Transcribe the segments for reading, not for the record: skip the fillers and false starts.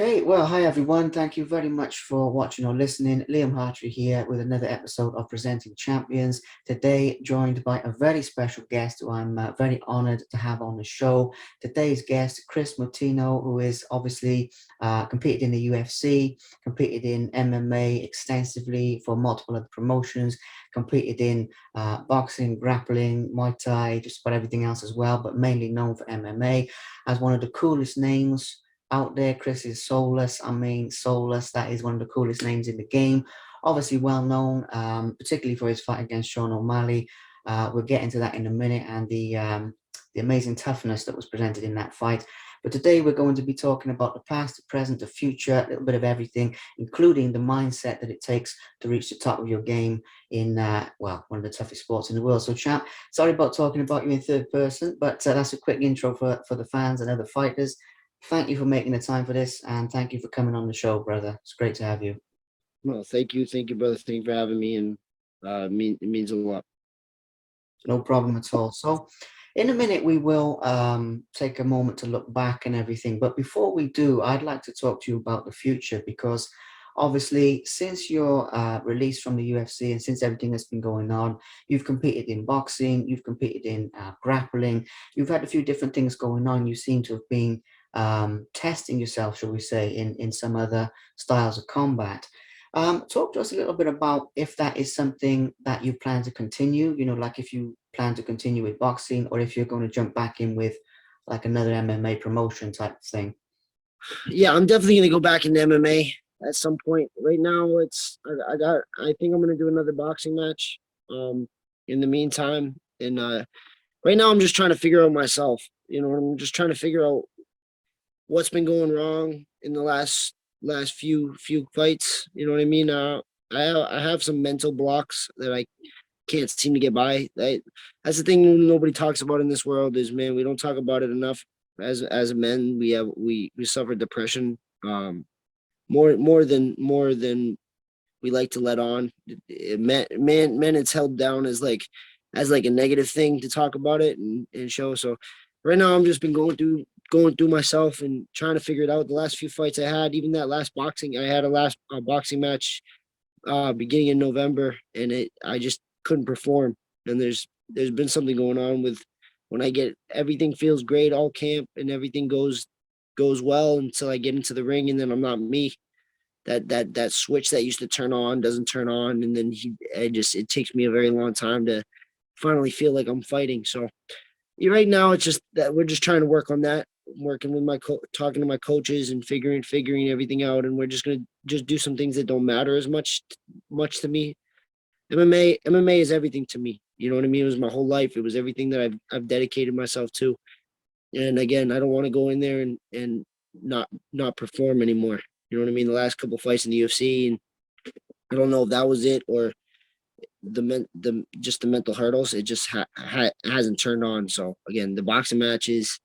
Okay, well, hi everyone. Thank you very much for watching or listening. Liam Hartree here with another episode of Presenting Champions. Today, joined by a very special guest who I'm very honored to have on the show. Today's guest, Kris Moutinho, who is obviously competed in the UFC, competed in MMA extensively for multiple other promotions, competed in boxing, grappling, Muay Thai, just about everything else as well, but mainly known for MMA as one of the coolest names out there. Kris is Soulless. Soulless, that is one of the coolest names in the game. Obviously, well known, particularly for his fight against Sean O'Malley. We'll get into that in a minute and the amazing toughness that was presented in that fight. But today we're going to be talking about the past, the present, the future, a little bit of everything, including the mindset that it takes to reach the top of your game in, well, one of the toughest sports in the world. So, champ, sorry about talking about you in third person, but that's a quick intro for the fans and other fighters. Thank you for making the time for this, and thank you for coming on the show, brother. It's great to have you. Well, thank you, brother. Thank you for having me, and it means a lot. No problem at all. So, in a minute, we will take a moment to look back and everything. But before we do, I'd like to talk to you about the future because obviously, since your release from the UFC and since everything that's been going on, you've competed in boxing, you've competed in grappling, you've had a few different things going on. You seem to have been testing yourself, shall we say, in some other styles of combat. Talk to us a little bit about if that is something that you plan to continue, like if you plan to continue with boxing or if you're going to jump back in with like another MMA promotion type of thing. Yeah, I'm definitely gonna go back into MMA at some point. Right now, I think I'm gonna do another boxing match. In the meantime, and right now I'm just trying to figure out myself. I'm just trying to figure out what's been going wrong in the last few fights. You know what I mean? I have some mental blocks that I can't seem to get by. That's the thing nobody talks about in this world is, man, we don't talk about it enough. As men, we suffer depression, more than we like to let on. Men, it's held down as like a negative thing to talk about it and show. So right now, I'm just been going through myself and trying to figure it out. The last few fights I had, even that last boxing, I had a last boxing match beginning in November, and I just couldn't perform. And there's been something going on with when I get everything feels great all camp and everything goes well until I get into the ring, and then I'm not me. That switch that used to turn on doesn't turn on, and then it takes me a very long time to finally feel like I'm fighting. So right now it's just that we're just trying to work on that, working with talking to my coaches and figuring everything out, and we're just gonna just do some things that don't matter as much to me. MMA is everything to me. You know what I mean? It was my whole life. It was everything that I've dedicated myself to. And again, I don't want to go in there and not perform anymore. You know what I mean? The last couple fights in the UFC, and I don't know if that was it or the just the mental hurdles. It just hasn't turned on. So again, the boxing matches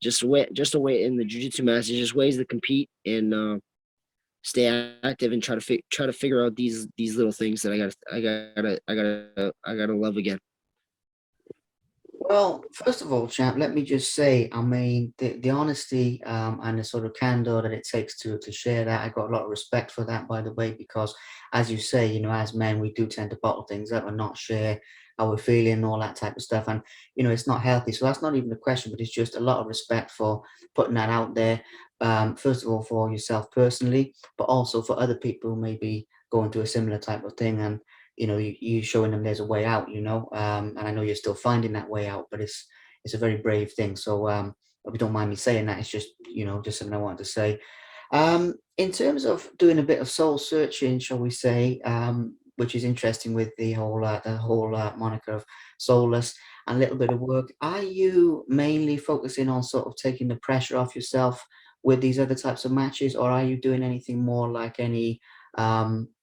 just a way in the jiu-jitsu matches, just ways to compete and stay active and try to figure out these little things that I gotta love again. Well, first of all, champ, let me just say, the honesty and the sort of candor that it takes to share that, I got a lot of respect for that, by the way, because as you say, as men, we do tend to bottle things up and not share how we're feeling and all that type of stuff. And, it's not healthy. So that's not even the question, but it's just a lot of respect for putting that out there. First of all, for yourself personally, but also for other people who may be going through a similar type of thing. And you showing them there's a way out, and I know you're still finding that way out, but it's a very brave thing. So if you don't mind me saying that, it's just just something I wanted to say. In terms of doing a bit of soul searching, shall we say, which is interesting with the whole moniker of soulless and a little bit of work, are you mainly focusing on sort of taking the pressure off yourself with these other types of matches, or are you doing anything more like any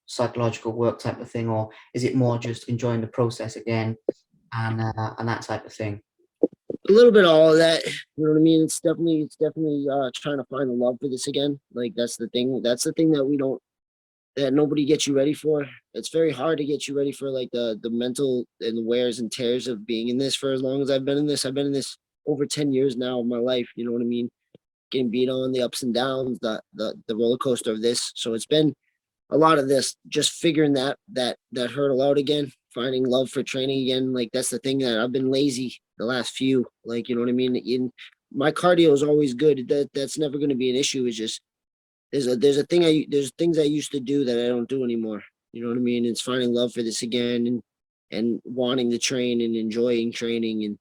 psychological work type of thing, or is it more just enjoying the process again and that type of thing? A little bit of all of that. You know what I mean? It's definitely trying to find a love for this again. Like that's the thing. That's the thing that we don't that nobody gets you ready for. It's very hard to get you ready for like the mental and the wears and tears of being in this for as long as I've been in this. I've been in this over 10 years now of my life. You know what I mean? getting beat on, the ups and downs, the roller coaster of this. So it's been a lot of this, just figuring that hurdle out again, finding love for training again. Like that's the thing that I've been lazy the last few. Like you know what I mean. In my cardio is always good. That's never going to be an issue. It's just there's things I used to do that I don't do anymore. You know what I mean? It's finding love for this again and wanting to train and enjoying training and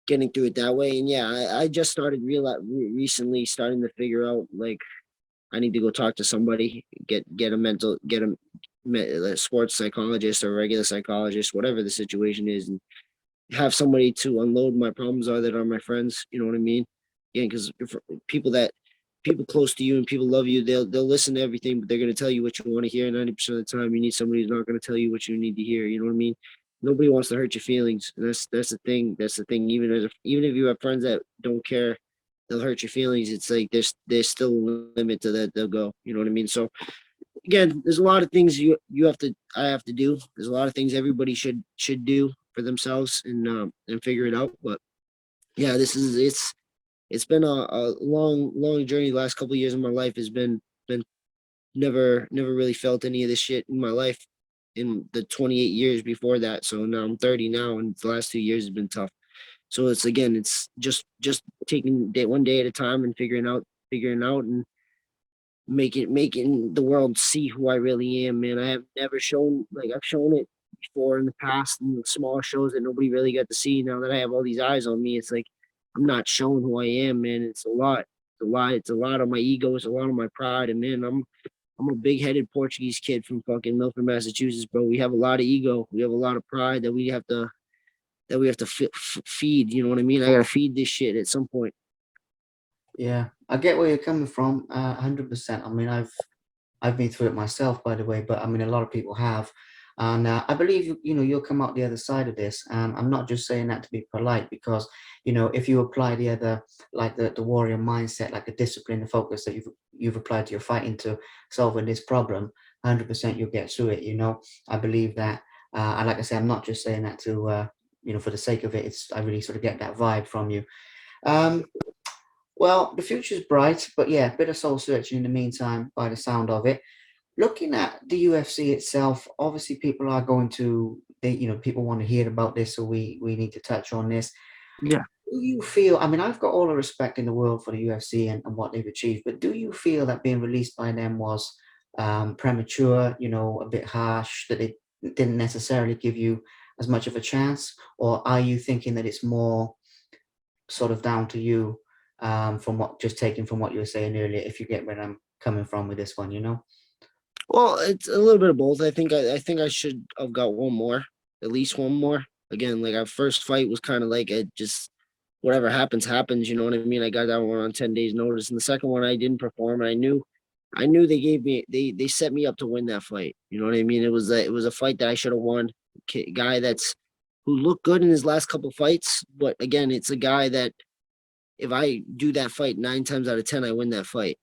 getting through it that way. And yeah, I just started recently starting to figure out like I need to go talk to somebody, get a sports psychologist or a regular psychologist, whatever the situation is, and have somebody to unload my problems are that are my friends. You know what I mean? Yeah, because people that people close to you and people love you, they'll listen to everything, but they're gonna tell you what you want to hear. 90% of the time, you need somebody who's not gonna tell you what you need to hear. You know what I mean? Nobody wants to hurt your feelings. And that's the thing. That's the thing. Even if you have friends that don't care, they'll hurt your feelings. It's like there's still a limit to that. They'll go. You know what I mean? So again, there's a lot of things you have to I have to do. There's a lot of things everybody should do for themselves and figure it out. But yeah, it's been a long journey. The last couple of years of my life has been never really felt any of this shit in my life in the 28 years before that. So now I'm 30 now, and the last 2 years has been tough. So it's again, it's just taking day one day at a time and figuring out and making the world see who I really am, man. I have never shown like I've shown it before in the past in small shows that nobody really got to see. Now that I have all these eyes on me, it's like I'm not showing who I am, man. It's a lot. It's a lot. It's a lot of my ego. It's a lot of my pride. And man, I'm a big headed Portuguese kid from fucking Milford, Massachusetts, bro. We have a lot of ego. We have a lot of pride that we have to feed. You know what I mean? I gotta feed this shit at some point. Yeah, I get where you're coming from, 100%. I mean, I've been through it myself, by the way, but I mean, a lot of people have. And I believe, you'll come out the other side of this. And I'm not just saying that to be polite because, if you apply like the warrior mindset, like the discipline, the focus that you've applied to your fighting to solving this problem, 100% you'll get through it. I believe that. And like I say, I'm not just saying that to, for the sake of it. I really sort of get that vibe from you. Um, well, the future's bright, but yeah, bit of soul searching in the meantime, by the sound of it. Looking at the UFC itself, obviously people are going to, people want to hear about this, so we need to touch on this. Yeah. Do you feel, I mean, I've got all the respect in the world for the UFC and what they've achieved, but do you feel that being released by them was premature, a bit harsh, that they didn't necessarily give you as much of a chance? Or are you thinking that it's more sort of down to you, from what, just taking from what you were saying earlier, if you get where I'm coming from with this one? Well, it's a little bit of both. I think I should have got one more, at least one more. Again, like our first fight was kind of like it just whatever happens, happens. You know what I mean? I got that one on 10 days notice. And the second one I didn't perform. And I knew they set me up to win that fight. You know what I mean? It was a fight that I should have won. Guy who looked good in his last couple fights, but again, it's a guy that if I do that fight 9 times out of 10, I win that fight.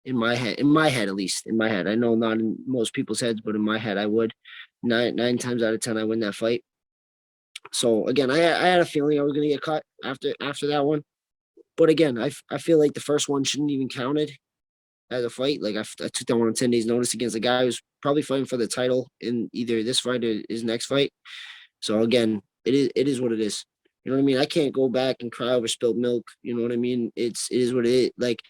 In my head at least, in my head. I know not in most people's heads, but in my head, I would. Nine times out of 10, I win that fight. So again, I had a feeling I was gonna get cut after that one. But again, I feel like the first one shouldn't even counted as a fight. Like I took that one on 10 days notice against a guy who's probably fighting for the title in either this fight or his next fight. So again, it is what it is. You know what I mean? I can't go back and cry over spilled milk. You know what I mean? It is what it is. Like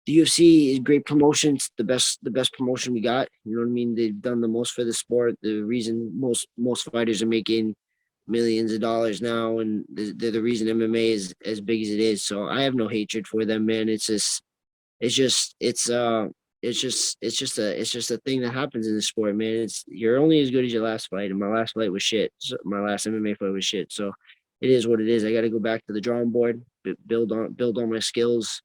the UFC is great promotion. It's the best promotion we got. You know what I mean? They've done the most for the sport. The reason most fighters are making millions of dollars now, and they're the reason MMA is as big as it is. So I have no hatred for them, man. It's just it's just a thing that happens in the sport, man. You're only as good as your last fight, and my last fight was shit. So my last MMA fight was shit. So it is what it is. I got to go back to the drawing board, build on my skills,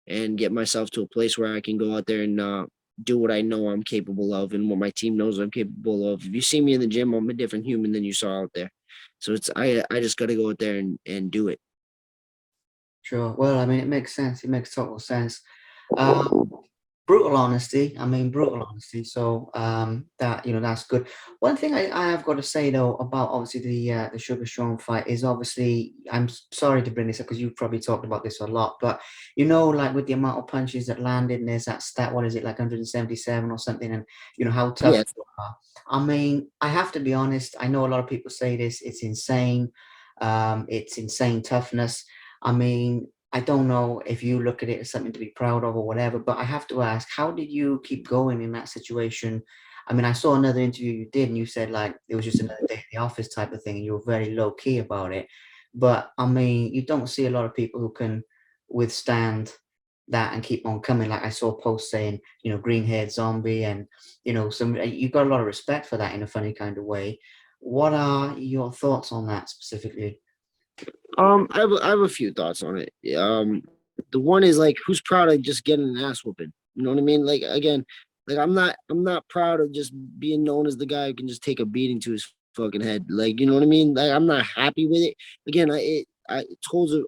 and get myself to a place where I can go out there and do what I know I'm capable of, and what my team knows I'm capable of. If you see me in the gym, I'm a different human than you saw out there. So I just got to go out there and do it. Sure. Well, I mean, it makes sense. It makes total sense. Um, brutal honesty. I mean, brutal honesty. So that that's good. One thing I have got to say though about obviously the Sugar Sean fight is obviously sorry to bring this up because you've probably talked about this a lot, but like with the amount of punches that landed, and there's that stat, what is it, like 177 or something, and how tough Yeah. you are. I mean, I have to be honest. I know a lot of people say this. It's insane. It's insane toughness. I mean, I don't know if you look at it as something to be proud of or whatever, but I have to ask, how did you keep going in that situation? I mean, I saw another interview you did, and you said like it was just another day in the office type of thing, and you were very low key about it. But I mean, you don't see a lot of people who can withstand that and keep on coming. Like I saw posts saying, green haired zombie, and some you got a lot of respect for that in a funny kind of way. What are your thoughts on that specifically? I have a few thoughts on it. The one is like, who's proud of just getting an ass whooping? You know what I mean? Like again, like I'm not proud of just being known as the guy who can just take a beating to his fucking head. Like, you know what I mean? Like I'm not happy with it. Again, it holds a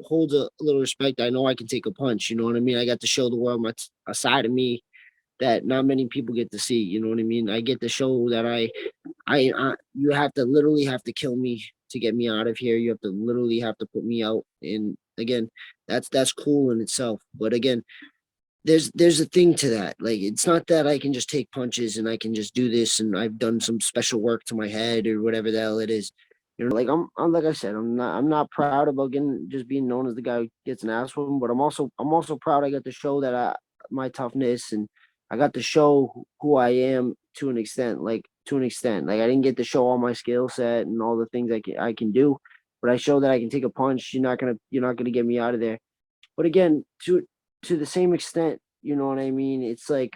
little respect. I know I can take a punch. You know what I mean? I got to show the world a side of me that not many people get to see. You know what I mean? I get to show that you have to literally have to kill me to get me out of here. You have to literally have to put me out. And again, that's cool in itself. But again, there's a thing to that. Like it's not that I can just take punches and I can just do this and I've done some special work to my head or whatever the hell it is. You know, like I'm like I said, I'm not proud about getting just being known as the guy who gets an ass whooping, but I'm also proud I got to show that my toughness, and I got to show who I am to an extent, like I didn't get to show all my skill set and all the things I can do, but I show that I can take a punch. You're not gonna get me out of there. But again, to the same extent, you know what I mean? It's like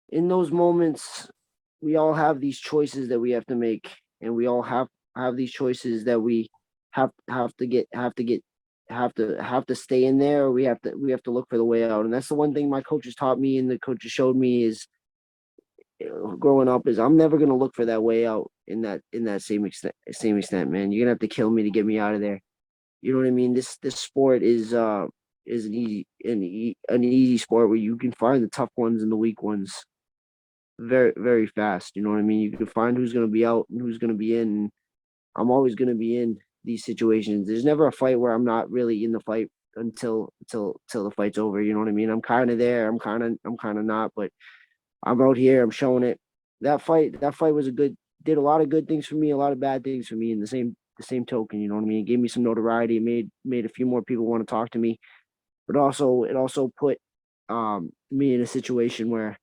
in those moments, we all have these choices that we have to make, and we all have these choices that we have to stay in there, or we have to look for the way out. And that's the one thing my coaches taught me and the coaches showed me is growing up is I'm never gonna look for that way out in that same extent, man. You're gonna have to kill me to get me out of there. You know what I mean? This sport is an easy sport where you can find the tough ones and the weak ones very fast. You know what I mean? You can find who's gonna be out and who's gonna be in. And I'm always gonna be in these situations. There's never a fight where I'm not really in the fight until the fight's over. You know what I mean? I'm kind of there. I'm kind of not, but I'm out here. I'm showing it. That fight was a good. Did a lot of good things for me, a lot of bad things for me. In the same token, you know what I mean? It gave me some notoriety. It made a few more people want to talk to me. But also, it also put me in a situation where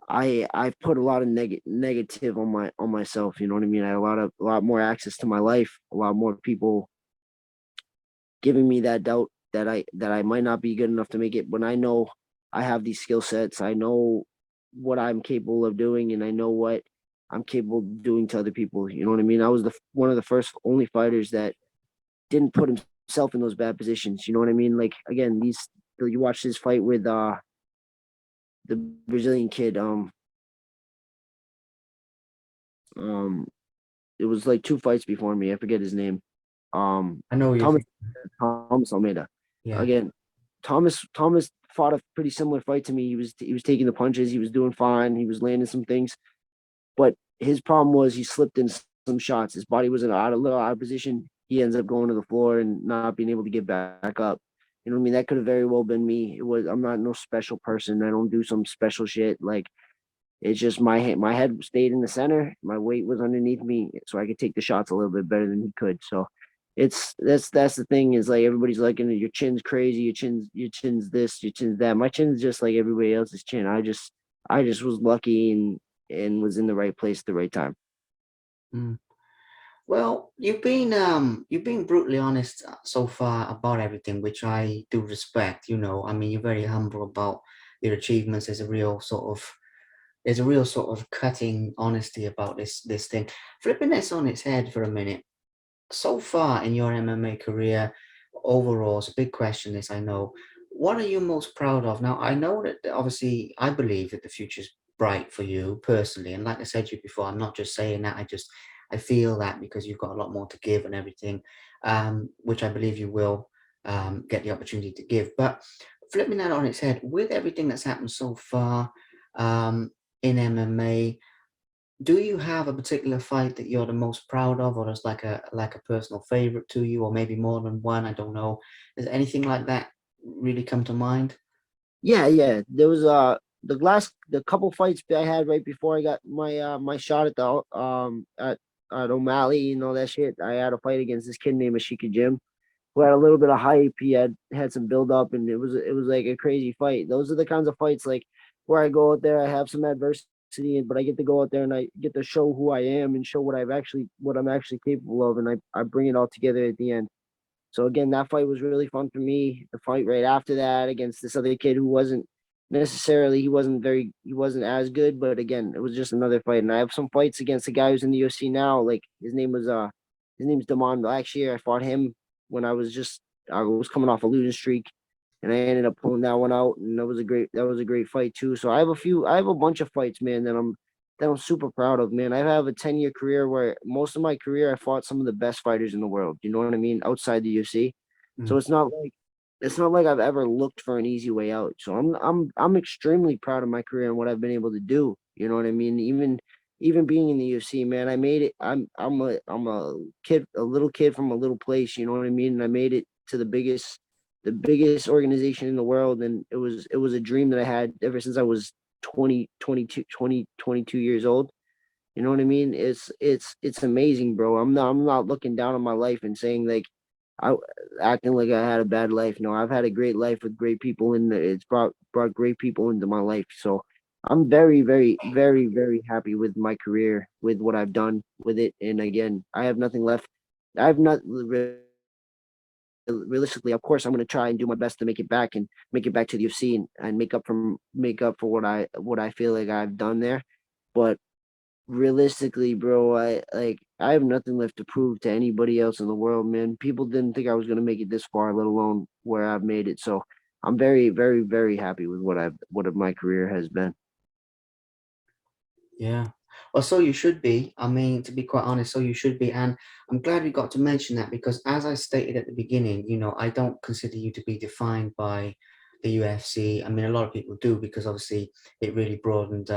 I've put a lot of negative on myself. You know what I mean? I had a lot more access to my life. A lot more people giving me that doubt that I might not be good enough to make it. When I know I have these skill sets, I know what I'm capable of doing, and I know what I'm capable of doing to other people. You know what I mean? I was the one of the first only fighters that didn't put himself in those bad positions. You know what I mean? Like again, these you watch this fight with the Brazilian kid. Um, it was like two fights before me. I forget his name. Um, I know you. Thomas Thomas Almeida. Yeah. Again, Thomas fought a pretty similar fight to me. He was taking the punches. He was doing fine. He was landing some things, but his problem was he slipped in some shots. His body was in a little out of position. He ends up going to the floor and not being able to get back up. You know what I mean? That could have very well been me. It was. I'm not no special person. I don't do some special shit. Like it's just my head stayed in the center. My weight was underneath me, so I could take the shots a little bit better than he could. So it's that's the thing is like everybody's like, your chin's crazy, your chin's this, your chin's that. My chin's just like everybody else's chin. I just was lucky and was in the right place at the right time. Mm. Well, you've been brutally honest so far about everything, which I do respect. I mean, you're very humble about your achievements. There's a real sort of cutting honesty about this thing. Flipping this on its head for a minute. So far in your MMA career, overall, it's a big question. This I know. What are you most proud of? Now, I know that obviously, I believe that the future's bright for you personally, and like I said to you before, I'm not just saying that. I feel that because you've got a lot more to give and everything, which I believe you will get the opportunity to give. But flipping that on its head, with everything that's happened so far um, in MMA, do you have a particular fight that you're the most proud of, or there's like a personal favorite to you, or maybe more than one? I don't know. Does anything like that really come to mind? Yeah, yeah. There was the couple fights I had right before I got my shot at the at O'Malley, that shit. I had a fight against this kid named Ashika Jim, who had a little bit of hype. He had some build up, and it was like a crazy fight. Those are the kinds of fights like where I go out there, I have some adversity, but I get to go out there and I get to show who I am and show what I'm actually capable of, and I bring it all together at the end. So again, that fight was really fun for me. The fight right after that against this other kid who wasn't necessarily he wasn't as good, but again, it was just another fight. And I have some fights against the guy who's in the UFC now. Like his name's Damon. Last year I fought him when I was coming off a losing streak, and I ended up pulling that one out, and that was a great fight too. So I have a bunch of fights, man, that I'm super proud of, man. I have a 10-year career where most of my career I fought some of the best fighters in the world. You know what I mean? Outside the UFC. So Mm. it's not like I've ever looked for an easy way out. So I'm extremely proud of my career and what I've been able to do. You know what I mean? Even being in the UFC, man, I made it. I'm a kid, a little kid from a little place, you know what I mean? And I made it to the biggest organization in the world, and it was a dream that I had ever since I was 22 years old. You know what I mean? It's amazing, bro. I'm not looking down on my life and saying like I acting like I had a bad life. No, I've had a great life with great people, and it's brought great people into my life. So I'm very happy with my career, with what I've done with it. And again, I have nothing left. I have not realistically, of course, I'm going to try and do my best to make it back and make it back to the UFC and make up for what I feel like I've done there. But realistically, bro, I have nothing left to prove to anybody else in the world, man. People didn't think I was gonna make it this far, let alone where I've made it. So I'm very happy with what my career has been. Yeah. Well, so you should be. I mean, to be quite honest, so you should be. And I'm glad we got to mention that because, as I stated at the beginning, I don't consider you to be defined by the UFC. I mean, a lot of people do because obviously it really broadened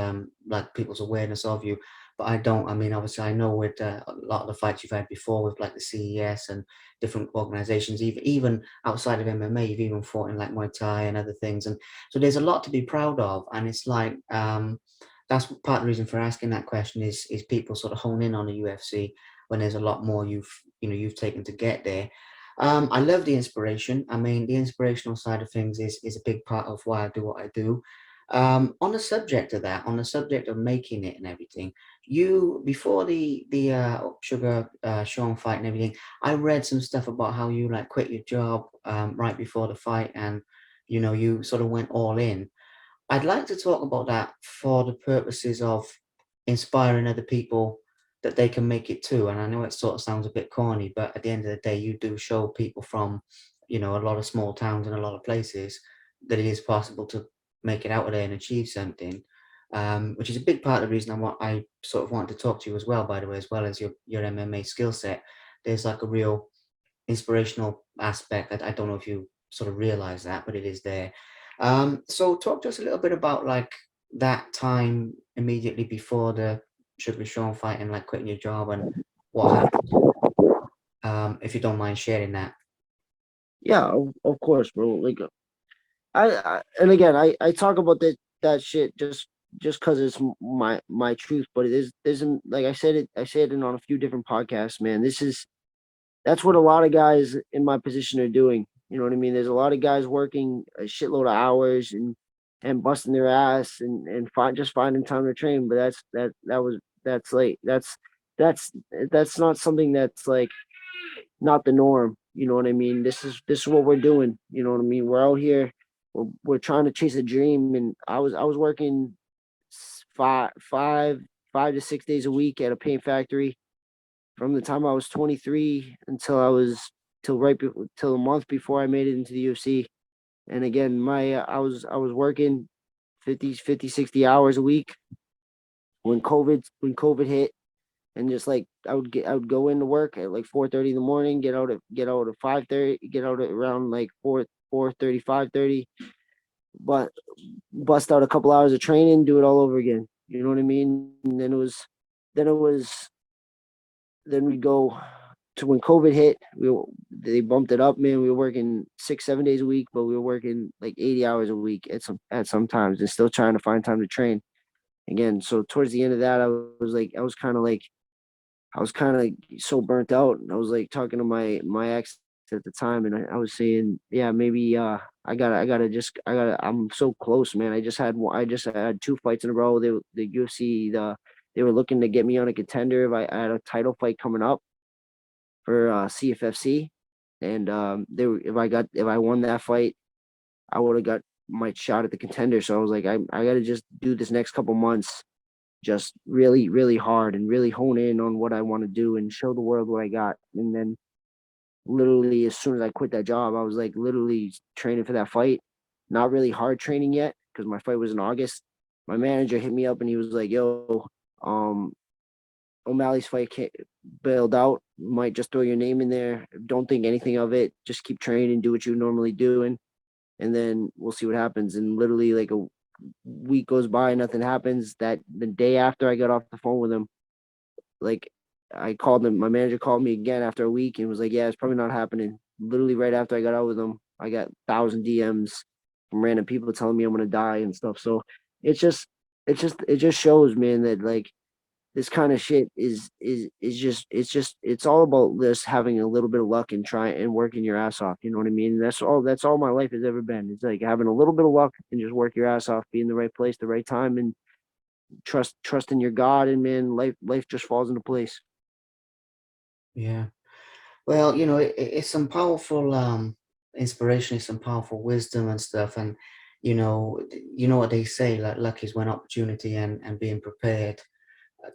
like people's awareness of you. But I don't. I mean, obviously, I know with a lot of the fights you've had before with like the CES and different organizations, even outside of MMA, you've even fought in like Muay Thai and other things. And so there's a lot to be proud of. And it's like, that's part of the reason for asking that question is people sort of hone in on the UFC when there's a lot more you've taken to get there. I love the inspiration. I mean, the inspirational side of things is a big part of why I do what I do. On the subject of that, on the subject of making it and everything, you before the Sugar Sean fight and everything, I read some stuff about how you like quit your job right before the fight and you sort of went all in. I'd like to talk about that for the purposes of inspiring other people that they can make it too. And I know it sort of sounds a bit corny, but at the end of the day, you do show people from, a lot of small towns and a lot of places that it is possible to make it out of there and achieve something. Which is a big part of the reason I sort of want to talk to you as well, by the way, as well as your MMA skill set. There's like a real inspirational aspect that I don't know if you sort of realize that, but it is there. So talk to us a little bit about like that time immediately before the Sugar Sean fight and like quitting your job and what happened. If you don't mind sharing that. Yeah, of course, bro. Like I and again, I talk about that shit just because it's my truth, but it isn't like I said it on a few different podcasts, man. That's what a lot of guys in my position are doing. You know what I mean? There's a lot of guys working a shitload of hours and busting their ass and just finding time to train. But that's late. That's that's not something that's like not the norm. You know what I mean? This is what we're doing. You know what I mean? We're out here. We're trying to chase a dream, and I was working five five 5 to 6 days a week at a paint factory from the time I was 23 until till a month before I made it into the UFC. And again, I was working 50 60 hours a week when COVID hit, and just like I would go into work at like 4:30 in the morning, get out at 5:30, get out at around like 4:30 5:30, but bust out a couple hours of training, do it all over again. You know what I mean? And then it was, then we go to when COVID hit. They bumped it up, man. We were working 6, 7 days a week, but we were working like 80 hours a week at some times, and still trying to find time to train again. So towards the end of that, I was kind of so burnt out. I was like talking to my ex at the time, and I was saying, yeah, maybe I'm so close, man. I just had 2 fights in a row. The UFC they were looking to get me on a contender if I had a title fight coming up for CFFC, and if I won that fight, I would have got my shot at the contender. So I was like, I got to just do this next couple months just really, really hard and really hone in on what I want to do and show the world what I got. And then literally as soon as I quit that job, I was like literally training for that fight. Not really hard training yet because my fight was in August. My manager hit me up and he was like, "Yo, um, O'Malley's fight bailed out. Might just throw your name in there. Don't think anything of it. Just keep training, do what you normally doing, and then we'll see what happens." And literally like a week goes by, nothing happens. That the day after I got off the phone with him, like I called him, my manager called me again after a week and was like, "Yeah, it's probably not happening." Literally right after I got out with him, I got 1,000 DMs from random people telling me I'm gonna die and stuff. So it's just it just shows, man, that like this kind of shit is just it's all about this having a little bit of luck and trying and working your ass off. You know what I mean? That's all my life has ever been. It's like having a little bit of luck and just work your ass off, be in the right place, the right time, and trust in your God, and man, life just falls into place. Yeah. Well, it's some powerful inspiration, it's some powerful wisdom and stuff. And you know what they say, like luck is when opportunity and being prepared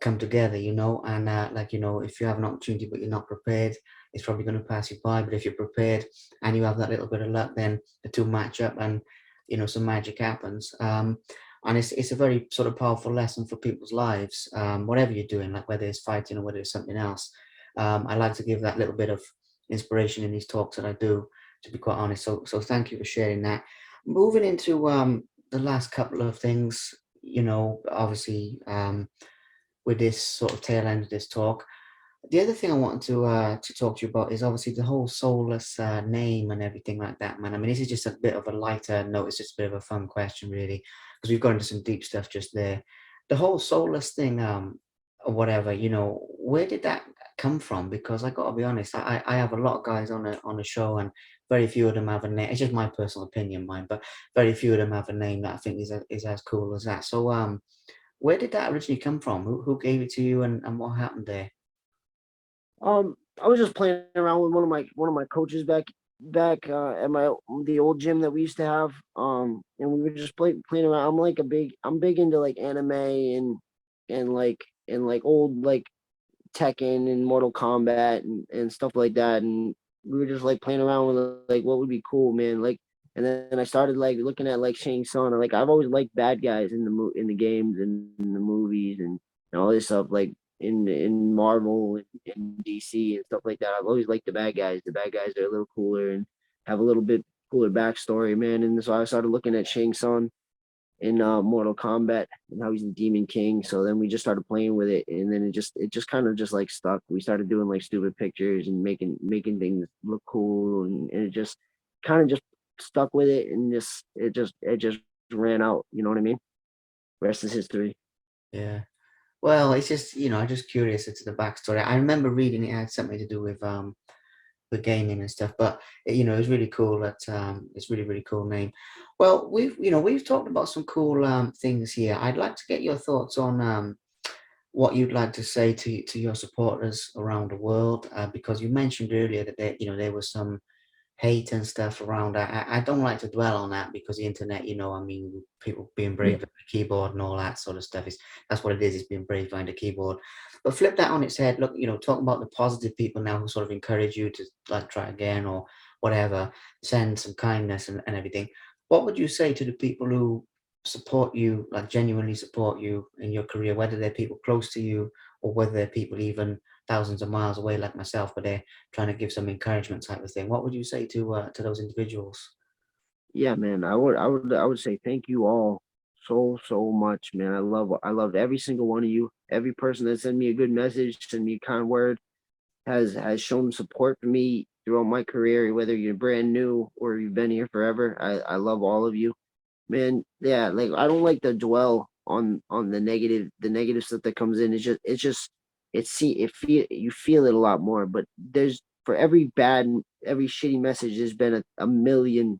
come together, and like, if you have an opportunity but you're not prepared, it's probably going to pass you by. But if you're prepared and you have that little bit of luck, then the two match up and some magic happens. And it's a very sort of powerful lesson for people's lives, whatever you're doing, like whether it's fighting or whether it's something else. I like to give that little bit of inspiration in these talks that I do, to be quite honest. So thank you for sharing that. Moving into the last couple of things, obviously, with this sort of tail end of this talk. The other thing I wanted to talk to you about is obviously the whole soulless name and everything like that, man. I mean, this is just a bit of a lighter note. It's just a bit of a fun question, really, because we've got into some deep stuff just there. The whole soulless thing, or whatever, where did that come from? Because I got to be honest, I have a lot of guys on the show, and very few of them have a name. It's just my personal opinion, mine, but very few of them have a name that I think is as cool as that. So, where did that originally come from? Who gave it to you, and what happened there? I was just playing around with one of my coaches back at my the old gym that we used to have. And we were just playing around. I'm big into like anime and like old like Tekken and Mortal Kombat and stuff like that. And we were just like playing around with like what would be cool, man. Like, and then I started like looking at like Shang Tsung. Like I've always liked bad guys in in the games and in the movies and all this stuff. Like in Marvel and DC and stuff like that. I've always liked the bad guys. The bad guys are a little cooler and have a little bit cooler backstory, man. And so I started looking at Shang Tsung in Mortal Kombat and how he's the Demon King. So then we just started playing with it, and then it just kind of just like stuck. We started doing like stupid pictures and making things look cool, and it just kind of just stuck with it, and it just ran out. You know what I mean? Rest is history. Yeah. Well, it's just, I'm just curious as to the backstory. I remember reading it had something to do with gaming and stuff, but it was really cool. That it's really, really cool name. Well, we've talked about some cool things here. I'd like to get your thoughts on what you'd like to say to your supporters around the world, because you mentioned earlier that there was some hate and stuff around. I don't like to dwell on that because the internet, I mean, people being brave Yeah. behind the keyboard and all that sort of stuff is that's what it is. It's being brave behind the keyboard. But flip that on its head. Look, talk about the positive people now who sort of encourage you to like try again or whatever, send some kindness and everything. What would you say to the people who support you, like genuinely support you in your career, whether they're people close to you or whether they're people even thousands of miles away like myself, but they're trying to give some encouragement type of thing? What would you say to those individuals? Yeah, man, I would say thank you all so much, man. I loved every single one of you. Every person that sent me a good message, sent me a kind word, has shown support for me throughout my career, whether you're brand new or you've been here forever. I love all of you, man. Yeah, like I don't like to dwell on the negative stuff that comes in. You feel it a lot more. But there's for every bad, every shitty message, there's been a million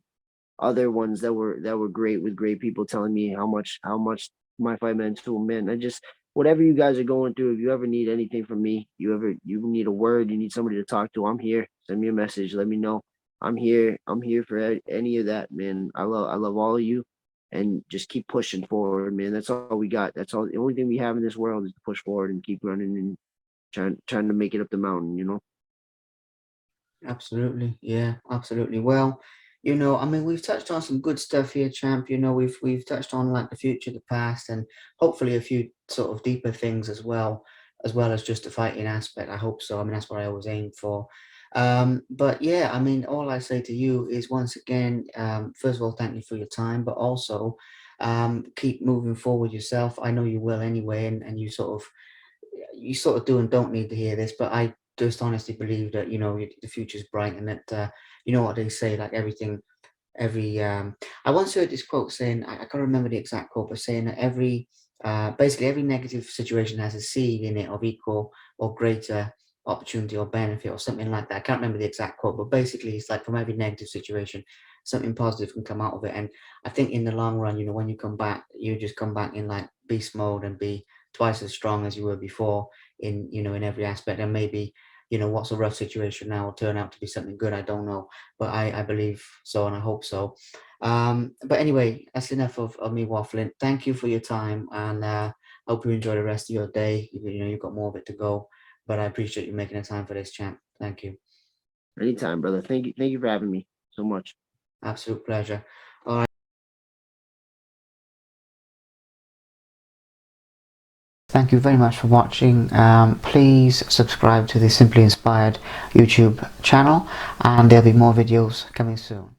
other ones that were great, with great people telling me how much my fight meant to them. Man, I just whatever you guys are going through, if you ever need anything from me, you need a word, you need somebody to talk to, I'm here. Send me a message, let me know. I'm here for any of that, man. I love all of you, and just keep pushing forward, man. That's all we got. That's all. The only thing we have in this world is to push forward and keep running and trying to make it up the mountain. You know. Absolutely. Yeah, absolutely. Well, I mean, we've touched on some good stuff here, champ. We've touched on like the future, the past, and hopefully a few sort of deeper things as well as just the fighting aspect. I hope so. I mean, that's what I always aim for. But yeah, I mean, all I say to you is once again, first of all, thank you for your time, but also keep moving forward yourself. I know you will anyway, and you sort of do and don't need to hear this, but I just honestly believe that the future's bright, and that you know what they say, like everything, every I once heard this quote saying, I can't remember the exact quote, but saying that basically every negative situation has a seed in it of equal or greater opportunity or benefit or something like that. I can't remember the exact quote, but basically it's like from every negative situation, something positive can come out of it. And I think in the long run, when you come back, you just come back in like beast mode and be twice as strong as you were before in every aspect. And maybe, what's a rough situation now will turn out to be something good. I don't know, but I believe so, and I hope so. But anyway, that's enough of me waffling. Thank you for your time, and hope you enjoy the rest of your day. You've got more of it to go, but I appreciate you making the time for this, champ. Thank you. Anytime, brother. Thank you for having me so much. Absolute pleasure. All right. Thank you very much for watching. Please subscribe to the Simply Inspired YouTube channel, and there'll be more videos coming soon.